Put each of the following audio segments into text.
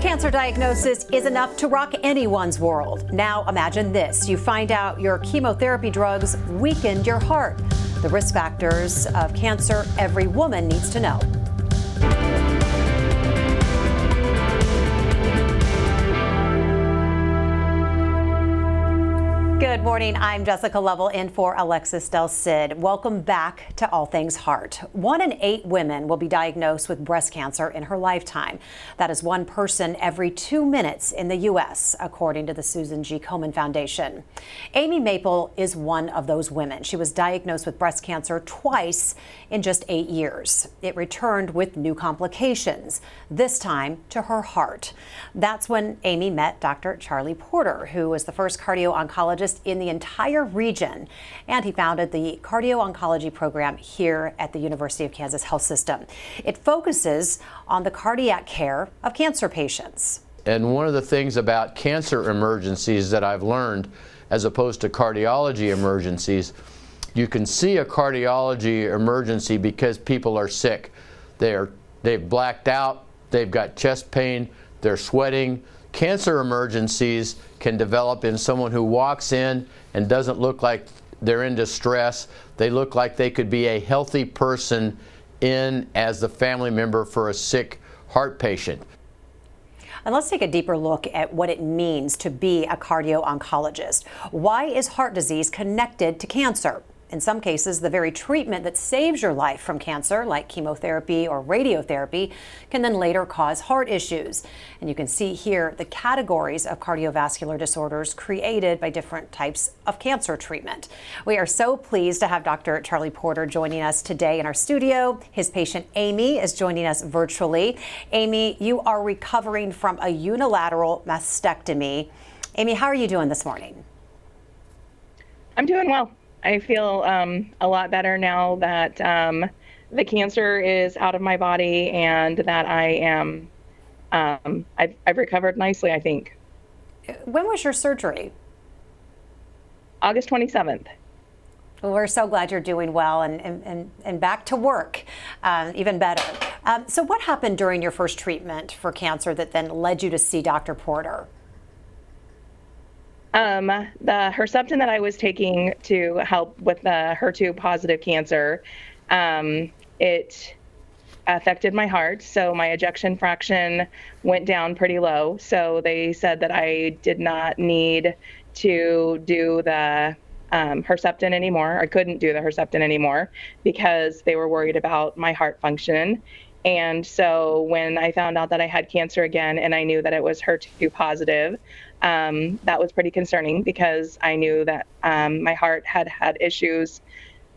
cancer diagnosis is enough to rock anyone's world. Now imagine this. You find out your chemotherapy drugs weakened your heart. The risk factors of cancer every woman needs to know. Good morning. I'm Jessica Lovell in for Alexis Del Cid. Welcome back to All Things Heart. 1 in 8 women will be diagnosed with breast cancer in her lifetime. That is 1 person every 2 minutes in the U.S., according to the Susan G. Komen Foundation. Amy Maple is one of those women. She was diagnosed with breast cancer twice in just 8 years. It returned with new complications, this time to her heart. That's when Amy met Dr. Charlie Porter, who was the first cardio-oncologist in the entire region, and he founded the cardio-oncology program here at the University of Kansas Health System. It focuses on the cardiac care of cancer patients. And one of the things about cancer emergencies that I've learned, as opposed to cardiology emergencies, you can see a cardiology emergency because people are sick. They've blacked out, they've got chest pain, they're sweating. Cancer emergencies can develop in someone who walks in and doesn't look like they're in distress. They look like they could be a healthy person in as the family member for a sick heart patient. And let's take a deeper look at what it means to be a cardio-oncologist. Why is heart disease connected to cancer? In some cases, the very treatment that saves your life from cancer, like chemotherapy or radiotherapy, can then later cause heart issues. And you can see here the categories of cardiovascular disorders created by different types of cancer treatment. We are so pleased to have Dr. Charlie Porter joining us today in our studio. His patient Amy is joining us virtually. Amy, you are recovering from a unilateral mastectomy. Amy, how are you doing this morning? I'm doing well. I feel a lot better now that the cancer is out of my body and that I am, I've recovered nicely, I think. When was your surgery? August 27th. Well, we're so glad you're doing well and back to work, even better. So what happened during your first treatment for cancer that then led you to see Dr. Porter? The Herceptin that I was taking to help with the HER2 positive cancer, it affected my heart. So my ejection fraction went down pretty low. So they said that I did not need to do the Herceptin anymore. I couldn't do the Herceptin anymore because they were worried about my heart function. And so when I found out that I had cancer again and I knew that it was HER2 positive, that was pretty concerning because I knew that my heart had issues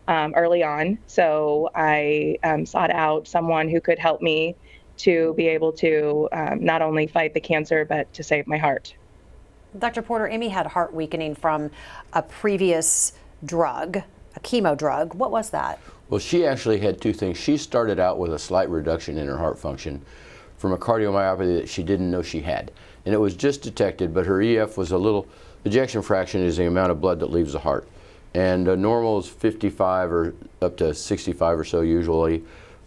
early on. So I sought out someone who could help me to be able to not only fight the cancer, but to save my heart. Dr. Porter, Amy had heart weakening from a previous drug, a chemo drug. What was that? Well, she actually had 2 things. She started out with a slight reduction in her heart function from a cardiomyopathy that she didn't know she had. And it was just detected, but her EF was a little, ejection fraction is the amount of blood that leaves the heart. And normal is 55 or up to 65 or so usually.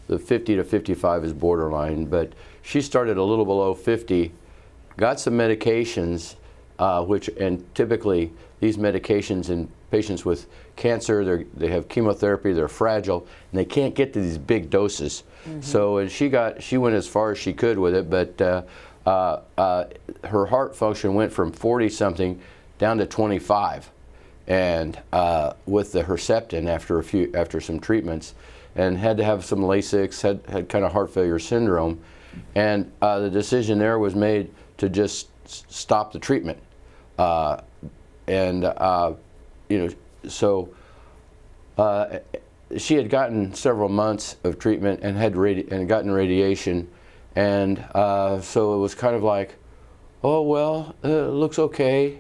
The 50 to 55 is borderline, but she started a little below 50, got some medications, and typically these medications in patients with cancer, they have chemotherapy, they're fragile, and they can't get to these big doses. Mm-hmm. So and she went as far as she could with it, but her heart function went from 40-something down to 25, and with the Herceptin after some treatments, and had to have some Lasix, had kind of heart failure syndrome, and the decision there was made to just stop the treatment, so she had gotten several months of treatment and had gotten radiation. And so it was kind of like, oh, well, it looks okay.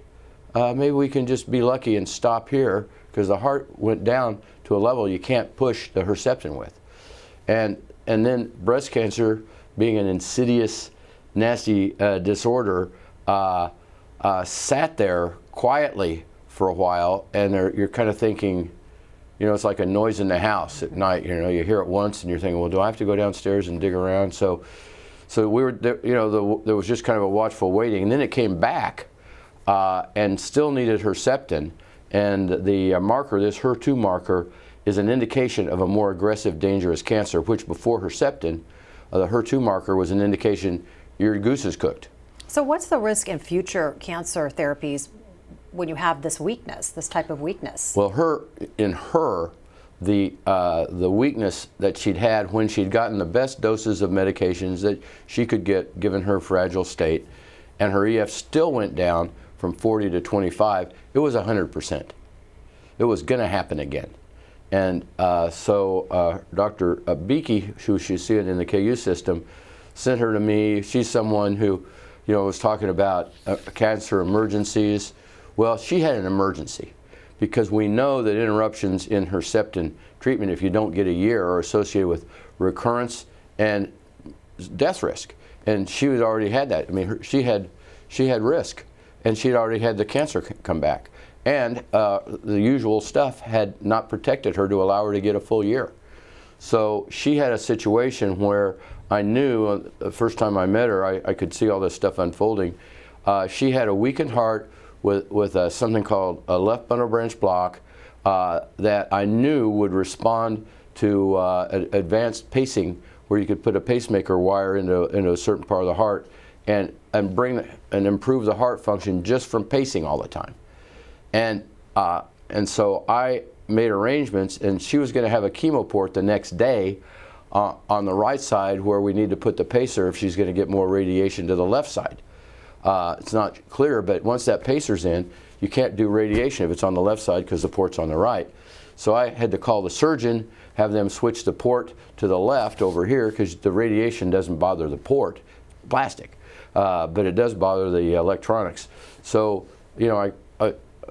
Maybe we can just be lucky and stop here, because the heart went down to a level you can't push the Herceptin with. And then breast cancer, being an insidious, nasty disorder, sat there quietly for a while, and you're kind of thinking, it's like a noise in the house at night. You hear it once and you're thinking, well, do I have to go downstairs and dig around? So So we were there, there was just kind of a watchful waiting, and then it came back and still needed Herceptin, and the marker, this HER2 marker, is an indication of a more aggressive, dangerous cancer, which before Herceptin, the HER2 marker was an indication your goose is cooked. So what's the risk in future cancer therapies when you have this weakness, this type of weakness? Well, the weakness that she'd had when she'd gotten the best doses of medications that she could get given her fragile state, and her EF still went down from 40 to 25, it was 100%. It was going to happen again. And so Dr. Beakey, who she's seeing in the KU system, sent her to me. She's someone who, was talking about cancer emergencies. Well, she had an emergency because we know that interruptions in Herceptin treatment, if you don't get a year, are associated with recurrence and death risk. And she had already had that. I mean, she had risk, and she'd already had the cancer come back. And the usual stuff had not protected her to allow her to get a full year. So she had a situation where I knew the first time I met her, I could see all this stuff unfolding. She had a weakened heart with something called a left bundle branch block that I knew would respond to advanced pacing, where you could put a pacemaker wire into a certain part of the heart and improve the heart function just from pacing all the time. And so I made arrangements, and she was going to have a chemo port the next day on the right side where we need to put the pacer if she's going to get more radiation to the left side. It's not clear, but once that pacer's in, you can't do radiation if it's on the left side because the port's on the right. So I had to call the surgeon, have them switch the port to the left over here because the radiation doesn't bother the port, plastic, but it does bother the electronics. So,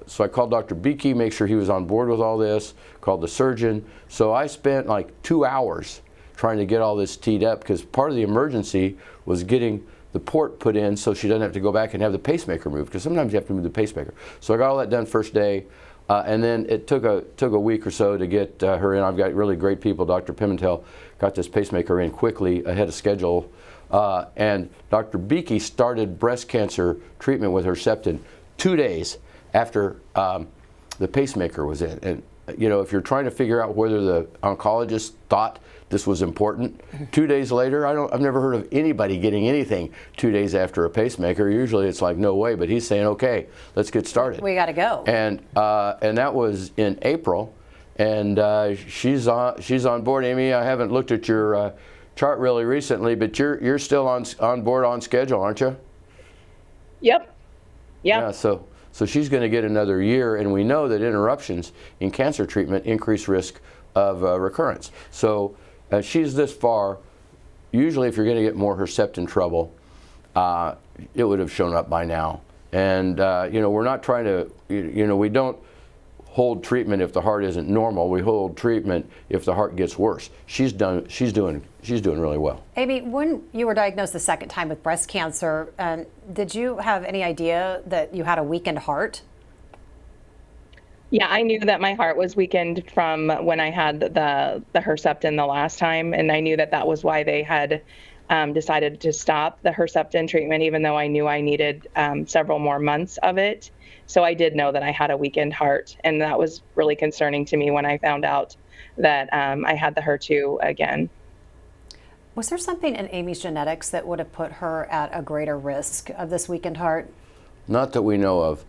so I called Dr. Beakey, make sure he was on board with all this, called the surgeon. So I spent like 2 hours trying to get all this teed up because part of the emergency was getting the port put in so she doesn't have to go back and have the pacemaker moved, because sometimes you have to move the pacemaker. So I got all that done first day, and then it took a week or so to get her in. I've got really great people. Dr. Pimentel got this pacemaker in quickly ahead of schedule, and Dr. Beakey started breast cancer treatment with Herceptin 2 days after the pacemaker was in. And if you're trying to figure out whether the oncologist thought this was important, 2 days later, I've never heard of anybody getting anything 2 days after a pacemaker. Usually it's like, no way, but he's saying, okay, let's get started. We got to go. And that was in April, and she's on board. Amy, I haven't looked at your chart really recently, but you're still on board, on schedule, aren't you? Yep. Yeah. So she's going to get another year, and we know that interruptions in cancer treatment increase risk of recurrence. So she's this far. Usually if you're going to get more Herceptin trouble, it would have shown up by now. And we're not trying to, we don't hold treatment if the heart isn't normal. We hold treatment if the heart gets worse. She's doing really well. Amy, when you were diagnosed the second time with breast cancer, did you have any idea that you had a weakened heart? Yeah, I knew that my heart was weakened from when I had the Herceptin the last time, and I knew that was why they had decided to stop the Herceptin treatment, even though I knew I needed several more months of it. So I did know that I had a weakened heart, and that was really concerning to me when I found out that I had the HER2 again. Was there something in Amy's genetics that would have put her at a greater risk of this weakened heart? Not that we know of,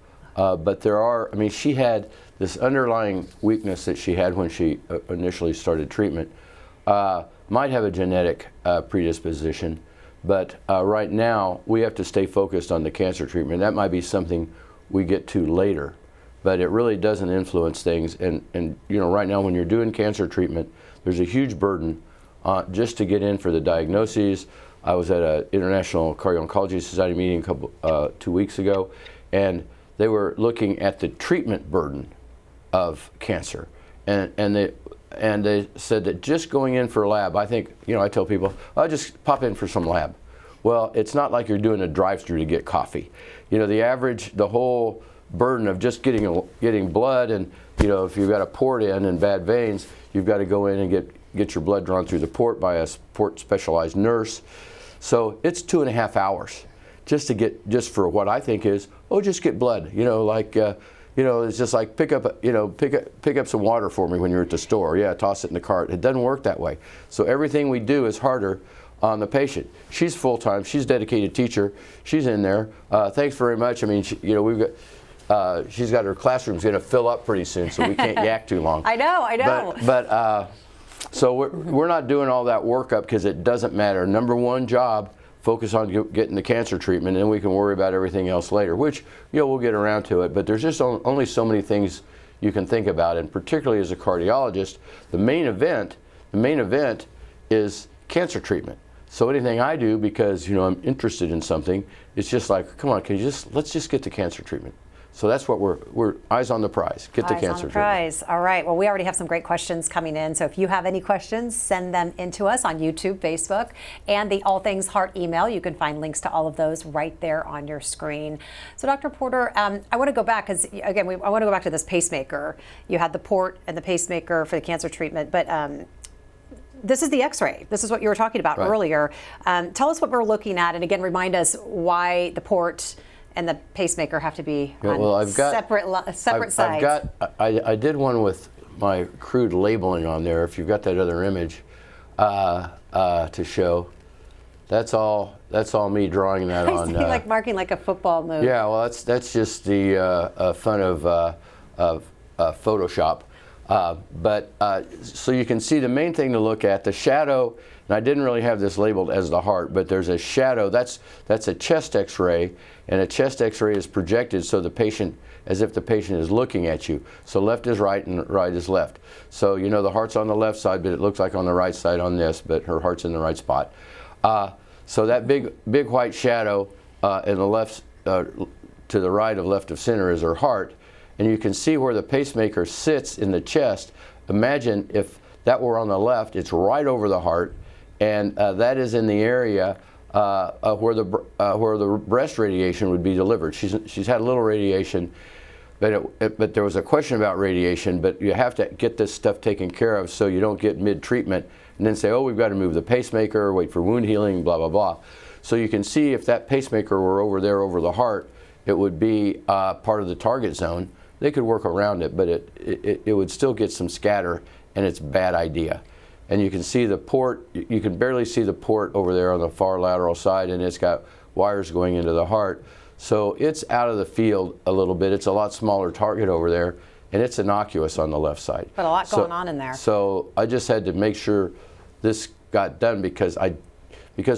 but there are. I mean, she had this underlying weakness that she had when she initially started treatment. Might have a genetic predisposition, but right now we have to stay focused on the cancer treatment. That might be something we get to later, but it really doesn't influence things. And right now when you're doing cancer treatment, there's a huge burden just to get in for the diagnoses. I was at an International Cardio-Oncology Society meeting 2 weeks ago, and they were looking at the treatment burden of cancer, and they said that just going in for a lab, I think, I tell people, I'll just pop in for some lab. Well, it's not like you're doing a drive-through to get coffee. The whole burden of just getting blood, and if you've got a port in and bad veins, you've got to go in and get your blood drawn through the port by a port specialized nurse. So it's 2.5 hours just for what I think is, just get blood. It's just like pick up some water for me when you're at the store. Yeah, toss it in the cart. It doesn't work that way. So everything we do is harder on the patient. She's full-time. She's a dedicated teacher. She's in there. Thanks very much. I mean, we've got. She's got her classroom's going to fill up pretty soon, so we can't yak too long. I know. But so we're not doing all that workup because it doesn't matter. Number one job, focus on getting the cancer treatment, and then we can worry about everything else later, which we'll get around to it. But there's just only so many things you can think about, and particularly as a cardiologist, the main event is cancer treatment. So anything I do, because I'm interested in something, it's just like, come on, let's just get the cancer treatment. So that's what we're eyes on the prize. Get the cancer treatment. Eyes on the prize. All right. Well, we already have some great questions coming in. So if you have any questions, send them into us on YouTube, Facebook, and the All Things Heart email. You can find links to all of those right there on your screen. So Dr. Porter, I want to go back because again, I want to go back to this pacemaker. You had the port and the pacemaker for the cancer treatment, but this is the X-ray. This is what you were talking about earlier. Tell us what we're looking at, and again, remind us why the port and the pacemaker have to be on separate sides. I did one with my crude labeling on there. If you've got that other image to show, that's all me drawing that on. Like marking like a football move. Yeah, well, that's just the fun of Photoshop. So you can see the main thing to look at, the shadow. And I didn't really have this labeled as the heart, but there's a shadow. That's a chest X-ray, and a chest X-ray is projected so the patient, as if the patient is looking at you. So left is right and right is left. So the heart's on the left side, but it looks like on the right side on this, but her heart's in the right spot. So that big white shadow in the left to the right of left of center is her heart, and you can see where the pacemaker sits in the chest. Imagine if that were on the left, it's right over the heart. And that is in the area where the breast radiation would be delivered. She's had a little radiation, but there was a question about radiation. But you have to get this stuff taken care of so you don't get mid-treatment and then say, we've got to move the pacemaker, wait for wound healing, blah blah blah. So you can see if that pacemaker were over there over the heart, it would be part of the target zone. They could work around it, but it would still get some scatter, and it's a bad idea. And you can see the port, you can barely see the port over there on the far lateral side, and it's got wires going into the heart. So it's out of the field a little bit. It's a lot smaller target over there, and it's innocuous on the left side. But a lot going on in there. So I just had to make sure this got done because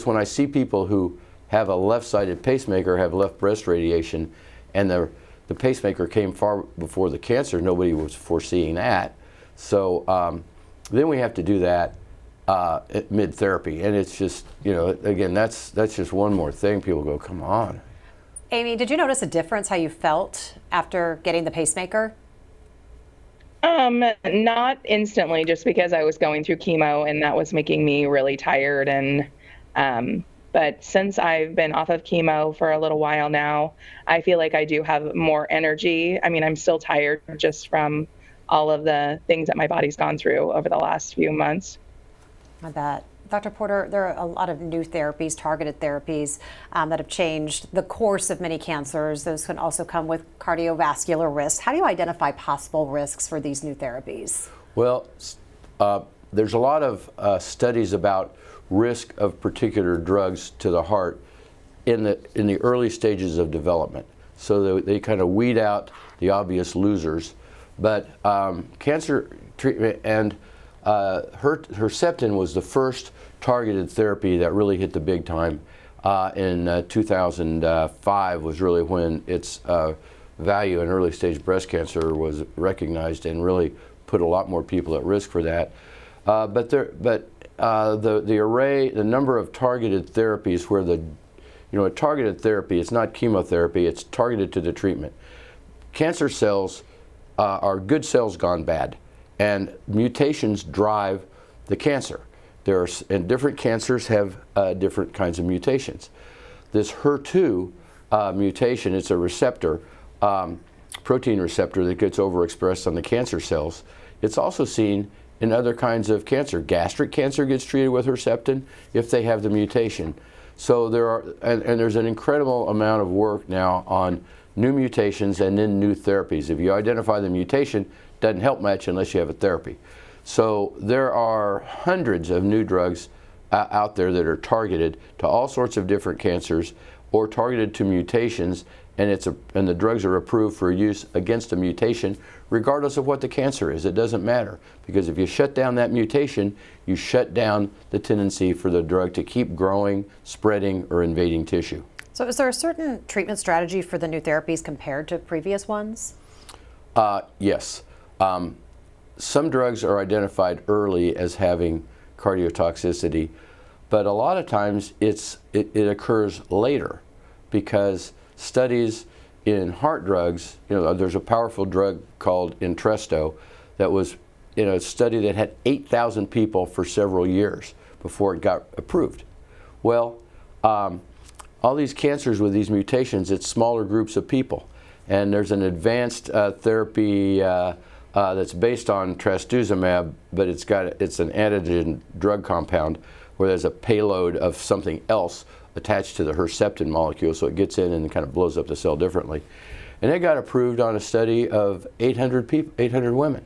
when I see people who have a left-sided pacemaker, have left breast radiation, and the pacemaker came far before the cancer, nobody was foreseeing that. So then we have to do that mid-therapy, and it's just, again, that's just one more thing. People go, come on. Amy, did you notice a difference how you felt after getting the pacemaker? Not instantly, just because I was going through chemo and that was making me really tired. And but since I've been off of chemo for a little while now, I feel like I do have more energy. I mean, I'm still tired just from all of the things that my body's gone through over the last few months. I bet. Dr. Porter, there are a lot of new therapies, targeted therapies that have changed the course of many cancers. Those can also come with cardiovascular risks. How do you identify possible risks for these new therapies? Well, there's a lot of studies about risk of particular drugs to the heart in the early stages of development. So they kind of weed out the obvious losers. But cancer treatment and Herceptin was the first targeted therapy that really hit the big time. In 2005 was really when its value in early stage breast cancer was recognized and really put a lot more people at risk for that. But the array, the number of targeted therapies where a targeted therapy, it's not chemotherapy, it's targeted to the treatment. Cancer cells are good cells gone bad, and mutations drive the cancer. And different cancers have different kinds of mutations. This HER2 mutation, it's a receptor, protein receptor that gets overexpressed on the cancer cells. It's also seen in other kinds of cancer. Gastric cancer gets treated with Herceptin if they have the mutation. So there are, and there's an incredible amount of work now on new mutations and then new therapies. If you identify the mutation, it doesn't help much unless you have a therapy. So there are hundreds of new drugs out there that are targeted to all sorts of different cancers or targeted to mutations, and the drugs are approved for use against a mutation regardless of what the cancer is. It doesn't matter, because if you shut down that mutation, you shut down the tendency for the drug to keep growing, spreading, or invading tissue. So is there a certain treatment strategy for the new therapies compared to previous ones? Yes. Some drugs are identified early as having cardiotoxicity, but a lot of times it occurs later, because studies in heart drugs, there's a powerful drug called Entresto that was in a study that had 8,000 people for several years before it got approved. Well, all these cancers with these mutations, it's smaller groups of people. And there's an advanced therapy that's based on trastuzumab, but it's an antigen drug compound where there's a payload of something else attached to the Herceptin molecule, so it gets in and kind of blows up the cell differently. And it got approved on a study of 800 people, 800 women,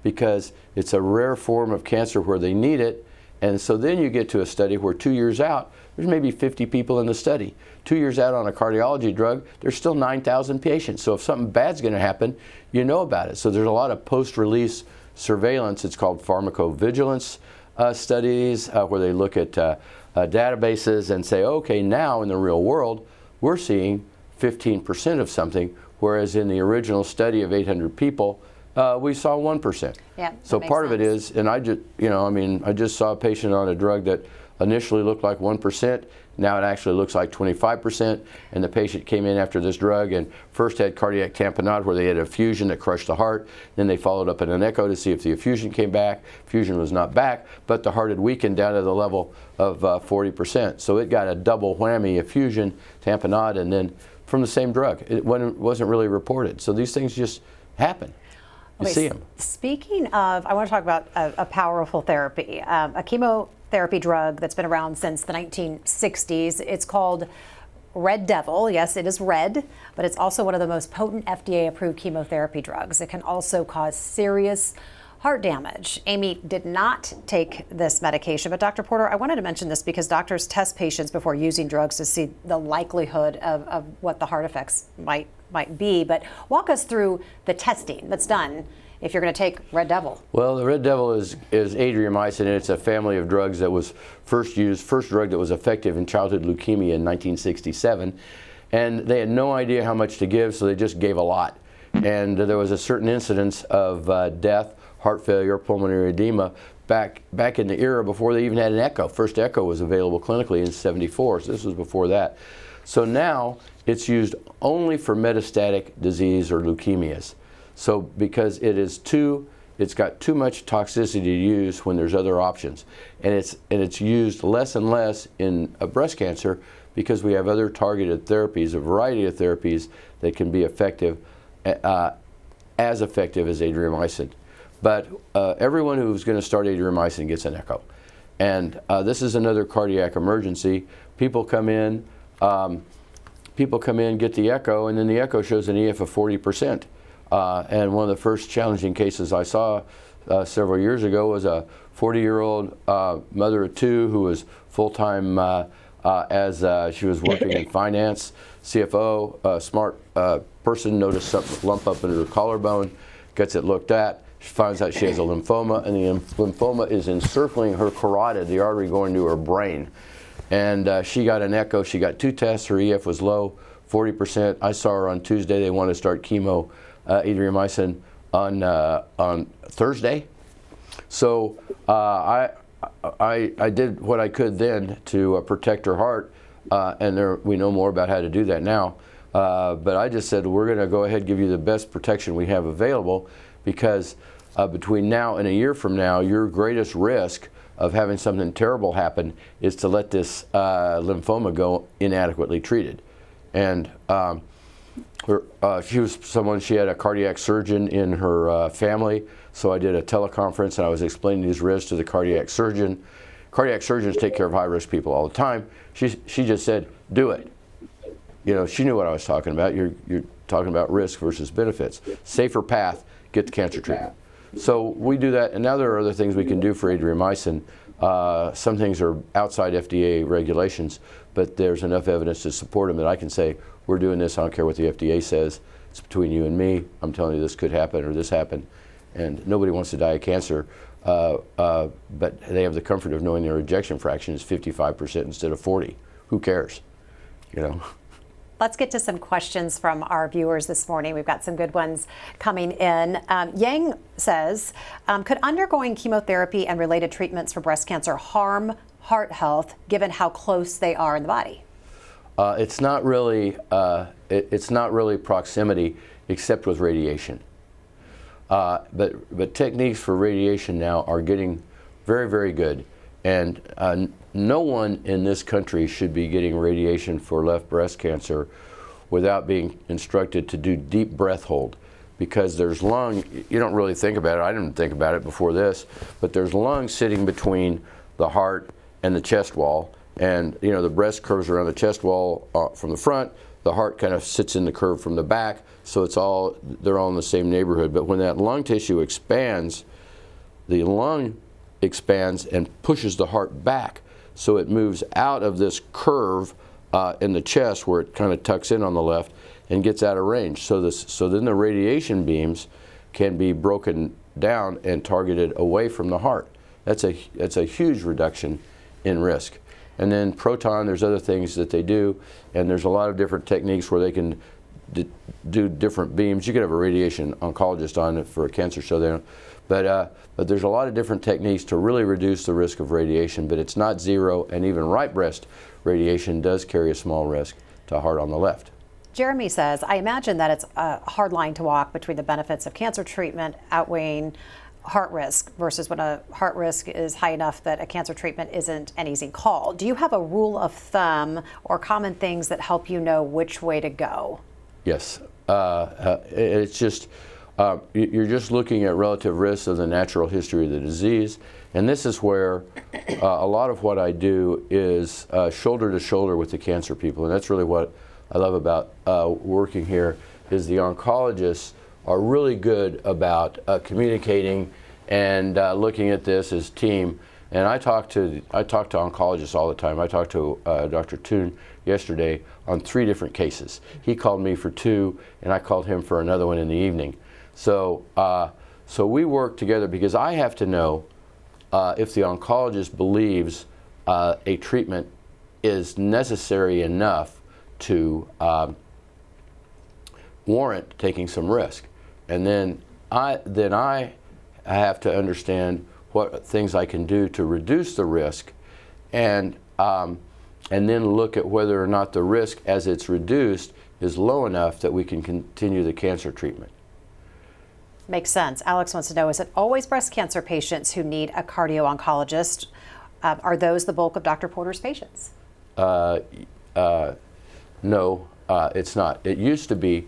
because it's a rare form of cancer where they need it. And so then you get to a study where 2 years out, there's maybe 50 people in the study. 2 years out on a cardiology drug, there's still 9,000 patients. So if something bad's going to happen, you know about it. So there's a lot of post-release surveillance. It's called pharmacovigilance studies, where they look at databases and say, okay, now in the real world, we're seeing 15% of something, whereas in the original study of 800 people, we saw 1%. Yeah, so part of it is, and I just saw a patient on a drug that initially looked like 1%. Now it actually looks like 25%. And the patient came in after this drug and first had cardiac tamponade, where they had a effusion that crushed the heart. Then they followed up in an echo to see if the effusion came back. Effusion was not back, but the heart had weakened down to the level of 40%. So it got a double whammy: effusion, tamponade, and then from the same drug. It wasn't really reported. So these things just happen. You see them. Speaking of, I want to talk about a powerful therapy, a chemotherapy drug that's been around since the 1960s. It's called Red Devil. Yes, it is red, but it's also one of the most potent FDA-approved chemotherapy drugs. It can also cause serious heart damage. Amy did not take this medication, but Dr. Porter, I wanted to mention this because doctors test patients before using drugs to see the likelihood of what the heart effects might be. But walk us through the testing that's done if you're going to take Red Devil. Well, the Red Devil is adriamycin, and it's a family of drugs that was first drug that was effective in childhood leukemia in 1967. And they had no idea how much to give, so they just gave a lot. And there was a certain incidence of death, heart failure, pulmonary edema back in the era before they even had an echo. First echo was available clinically in '74, so this was before that. So now it's used only for metastatic disease or leukemias. So because it's got too much toxicity to use when there's other options, and it's used less and less in breast cancer because we have other targeted therapies, a variety of therapies that can be effective, as effective as adriamycin. But everyone who's going to start adriamycin gets an echo, and this is another cardiac emergency. People come in, get the echo, and then the echo shows an EF of 40%. And one of the first challenging cases I saw several years ago was a 40-year-old mother of two who was full-time as she was working in finance, CFO, smart person, noticed something lump up in her collarbone, gets it looked at, she finds out she has a lymphoma, and the lymphoma is encircling her carotid, the artery going to her brain. And she got an echo, she got 2 tests, her EF was low, 40%. I saw her on Tuesday. They want to start chemo, adriamycin on Thursday. So I did what I could then to protect her heart, and we know more about how to do that now. But I just said, we're going to go ahead and give you the best protection we have available, because between now and a year from now, your greatest risk of having something terrible happen is to let this lymphoma go inadequately treated. And she had a cardiac surgeon in her family, so I did a teleconference and I was explaining these risks to the cardiac surgeon, cardiac surgeons take care of high-risk people all the time. She just said, do it. You know, she knew what I was talking about. You're talking about risk versus benefits. Safer path, get the cancer treatment. So we do that, and now there are other things we can do for adriamycin. Some things are outside FDA regulations, but there's enough evidence to support them that I can say, we're doing this, I don't care what the FDA says. It's between you and me. I'm telling you this could happen or this happened. And nobody wants to die of cancer, but they have the comfort of knowing their ejection fraction is 55% instead of 40. Who cares? You know? Let's get to some questions from our viewers this morning. We've got some good ones coming in. Yang says, could undergoing chemotherapy and related treatments for breast cancer harm heart health given how close they are in the body? It's not really proximity except with radiation. But techniques for radiation now are getting very, very good. And no one in this country should be getting radiation for left breast cancer without being instructed to do deep breath hold, because there's lung, you don't really think about it, I didn't think about it before this, but there's lung sitting between the heart and the chest wall, and you know, the breast curves around the chest wall from the front, the heart kind of sits in the curve from the back, so they're all in the same neighborhood. But when that lung tissue expands, the lung expands and pushes the heart back, so it moves out of this curve in the chest where it kind of tucks in on the left and gets out of range. So then the radiation beams can be broken down and targeted away from the heart. That's a huge reduction in risk. And then proton, there's other things that they do, and there's a lot of different techniques where they can do different beams. You could have a radiation oncologist on it for a cancer show there. But there's a lot of different techniques to really reduce the risk of radiation, but it's not zero, and even right breast radiation does carry a small risk to heart on the left. Jeremy says, I imagine that it's a hard line to walk between the benefits of cancer treatment outweighing heart risk versus when a heart risk is high enough that a cancer treatment isn't an easy call. Do you have a rule of thumb or common things that help you know which way to go? Yes. It's just, you're just looking at relative risks of the natural history of the disease. And this is where a lot of what I do is shoulder to shoulder with the cancer people. And that's really what I love about working here, is the oncologists are really good about communicating and looking at this as team. And I talk to oncologists all the time. I talked to Dr. Toon yesterday on 3 different cases. He called me for 2, and I called him for another one in the evening. So we work together because I have to know if the oncologist believes a treatment is necessary enough to warrant taking some risk. And then I have to understand what things I can do to reduce the risk, and then look at whether or not the risk as it's reduced is low enough that we can continue the cancer treatment. Makes sense. Alex wants to know, is it always breast cancer patients who need a cardio-oncologist? Are those the bulk of Dr. Porter's patients? No, it's not. It used to be.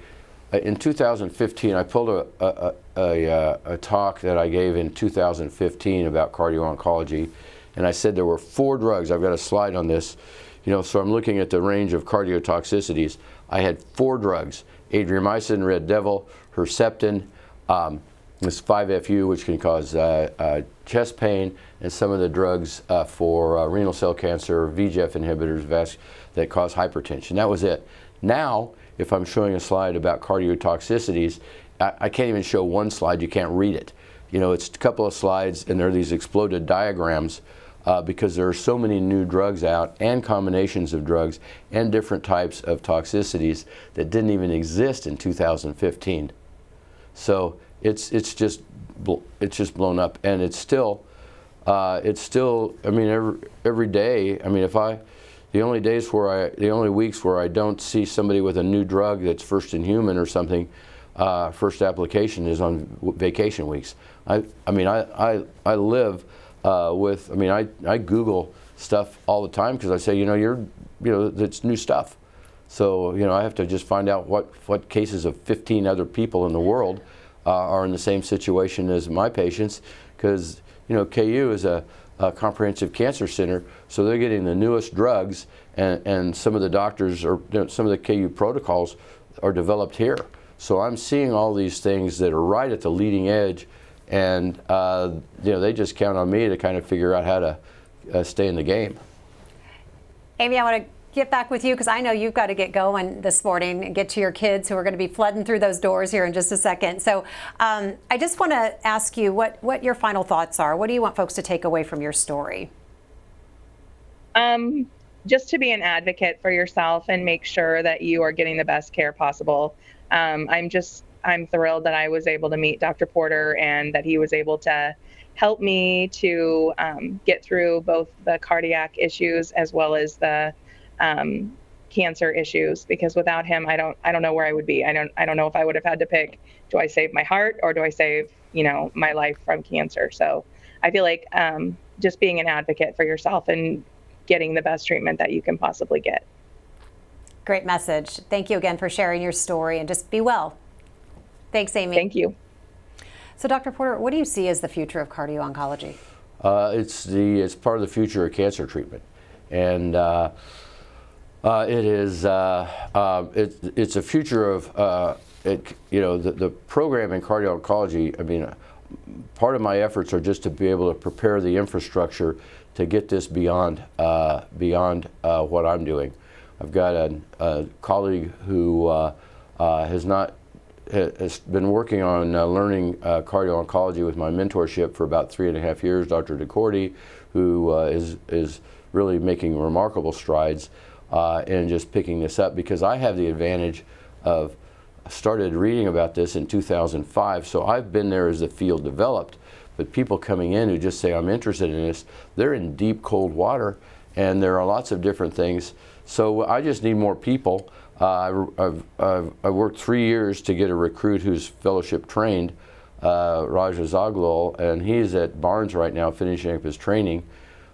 In 2015, I pulled a talk that I gave in 2015 about cardio-oncology, and I said there were 4 drugs. I've got a slide on this. You know, so I'm looking at the range of cardiotoxicities. I had 4 drugs: adriamycin, Red Devil, Herceptin, this 5-FU, which can cause chest pain, and some of the drugs for renal cell cancer, VEGF inhibitors that cause hypertension. That was it. Now, if I'm showing a slide about cardiotoxicities, I can't even show one slide. You can't read it. You know, it's a couple of slides, and there are these exploded diagrams because there are so many new drugs out and combinations of drugs and different types of toxicities that didn't even exist in 2015. So it's just blown up, and it's still. I mean, every day. I mean, the only weeks where I don't see somebody with a new drug that's first in human or something, first application, is on vacation weeks. I live with. I mean, I Google stuff all the time because I say, it's new stuff. So I have to just find out what cases of 15 other people in the world are in the same situation as my patients, because KU is a Comprehensive Cancer Center, so they're getting the newest drugs, and some of the doctors, or some of the KU protocols are developed here. So I'm seeing all these things that are right at the leading edge, and they just count on me to kind of figure out how to stay in the game. Amy, I want to get back with you because I know you've got to get going this morning and get to your kids who are going to be flooding through those doors here in just a second. So I just want to ask you what your final thoughts are. What do you want folks to take away from your story? Just to be an advocate for yourself and make sure that you are getting the best care possible. I'm thrilled that I was able to meet Dr. Porter and that he was able to help me to get through both the cardiac issues as well as the cancer issues, because without him, I don't know where I would be. I don't know if I would have had to pick, do I save my heart or do I save, my life from cancer? So I feel like just being an advocate for yourself and getting the best treatment that you can possibly get. Great message. Thank you again for sharing your story, and just be well. Thanks, Amy. Thank you. So, Dr. Porter, what do you see as the future of cardio-oncology? It's part of the future of cancer treatment, and it's a future of the program in cardio-oncology. I mean, part of my efforts are just to be able to prepare the infrastructure to get this beyond what I'm doing. I've got a colleague who has been working on learning cardio-oncology with my mentorship for about 3.5 years, Dr. DeCordy, who is really making remarkable strides in just picking this up, because I have the advantage of started reading about this in 2005, so I've been there as the field developed. But people coming in who just say, I'm interested in this, they're in deep, cold water, and there are lots of different things. So I just need more people. I've worked 3 years to get a recruit who's fellowship trained, Raja Zaglul, and he's at Barnes right now finishing up his training.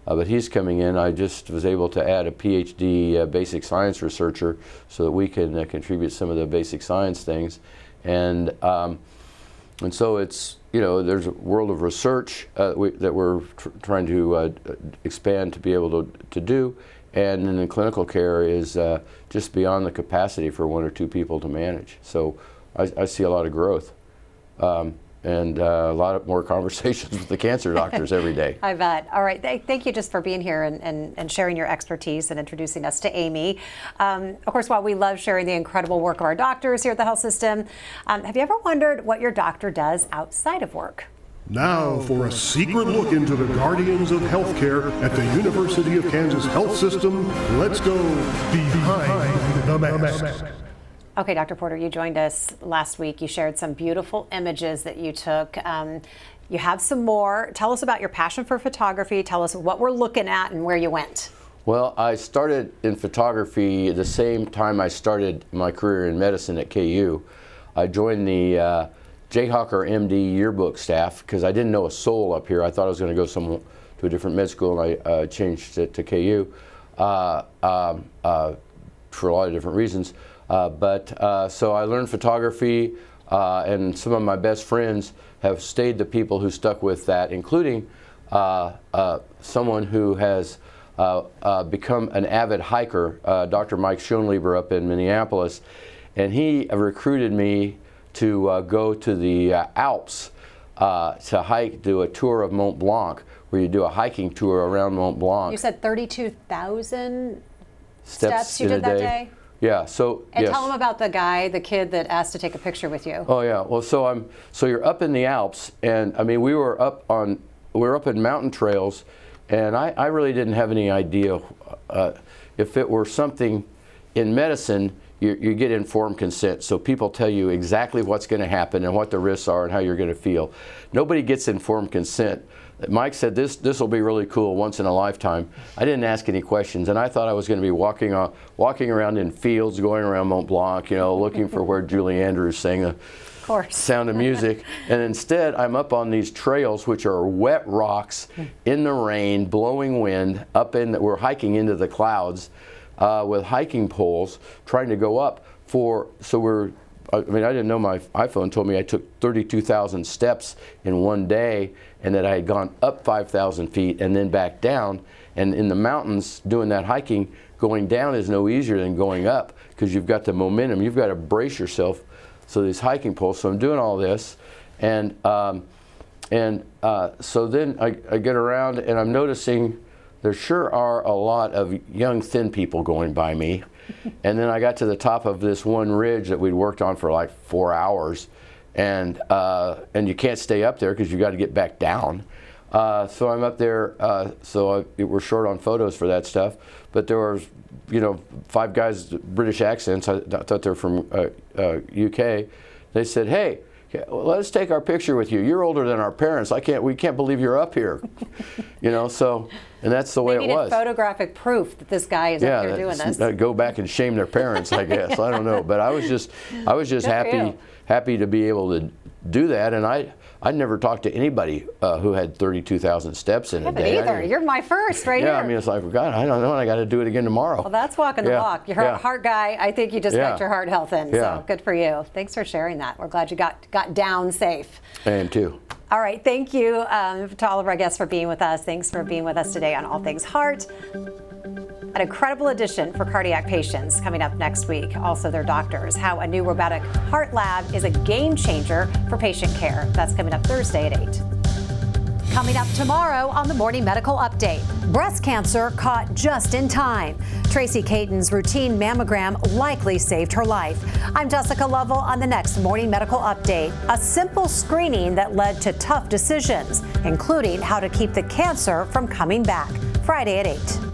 But he's coming in. I just was able to add a PhD basic science researcher so that we can contribute some of the basic science things. And so it's, there's a world of research that we're trying to expand to be able to do. And then the clinical care is just beyond the capacity for 1 or 2 people to manage. So I see a lot of growth. And a lot of more conversations with the cancer doctors every day. I bet. All right. Thank you just for being here and sharing your expertise and introducing us to Amy. Of course, while we love sharing the incredible work of our doctors here at the health system, have you ever wondered what your doctor does outside of work? Now for a secret look into the guardians of healthcare at the University of Kansas Health System, let's go behind the mask. Okay, Dr. Porter, you joined us last week. You shared some beautiful images that you took. You have some more. Tell us about your passion for photography. Tell us what we're looking at and where you went. Well, I started in photography the same time I started my career in medicine at KU. I joined the Jayhawker MD yearbook staff because I didn't know a soul up here. I thought I was going to go to a different med school, and I changed it to KU for a lot of different reasons. So I learned photography, and some of my best friends have stayed the people who stuck with that, including someone who has become an avid hiker, Dr. Mike Schoenlieber up in Minneapolis, and he recruited me to go to the Alps to do a tour of Mont Blanc, where you do a hiking tour around Mont Blanc. You said 32,000 steps you in did a that day. day? Yeah, so And yes. tell them about the kid that asked to take a picture with you. Oh yeah, well, so you're up in the Alps, and I mean we were up in mountain trails, and I really didn't have any idea if it were something in medicine. You get informed consent, so people tell you exactly what's going to happen and what the risks are and how you're going to feel. Nobody gets informed consent. Mike said this will be really cool, once in a lifetime. I didn't ask any questions, and I thought I was going to be walking around in fields, going around Mont Blanc, looking for where Julie Andrews sang the Sound of Music. And instead, I'm up on these trails, which are wet rocks in the rain, blowing wind. We're hiking into the clouds with hiking poles, trying to go up. So we're I mean, I didn't know my iPhone told me I took 32,000 steps in one day, and that I had gone up 5,000 feet and then back down. And in the mountains, doing that hiking, going down is no easier than going up, because you've got the momentum. You've got to brace yourself. So these hiking poles. So I'm doing all this, and so then I get around, and I'm noticing there sure are a lot of young, thin people going by me. And then I got to the top of this one ridge that we'd worked on for like 4 hours, and you can't stay up there because you got to get back down. So I'm up there. We're short on photos for that stuff, but there were, 5 guys, British accents. I thought they're from UK. They said, "Hey, let's take our picture with you. You're older than our parents. We can't believe you're up here." So, and that's the way it was. Photographic proof that this guy is up here doing this. Go back and shame their parents, I guess. I don't know, but I was just happy to be able to do that, and I'd never talked to anybody who had 32,000 steps in a day. Either. You're my first right here. Yeah, I mean, it's like, God, I don't know, I got to do it again tomorrow. Well, that's walking the walk. You're a heart guy. I think you just got your heart health in, so good for you. Thanks for sharing that. We're glad you got down safe. I am too. All right, thank you to all of our guests for being with us. Thanks for being with us today on All Things Heart. An incredible edition for cardiac patients coming up next week. Also, their doctors. How a new robotic heart lab is a game changer for patient care. That's coming up Thursday at 8. Coming up tomorrow on the Morning Medical Update. Breast cancer caught just in time. Tracy Caton's routine mammogram likely saved her life. I'm Jessica Lovell on the next Morning Medical Update. A simple screening that led to tough decisions, including how to keep the cancer from coming back. Friday at 8.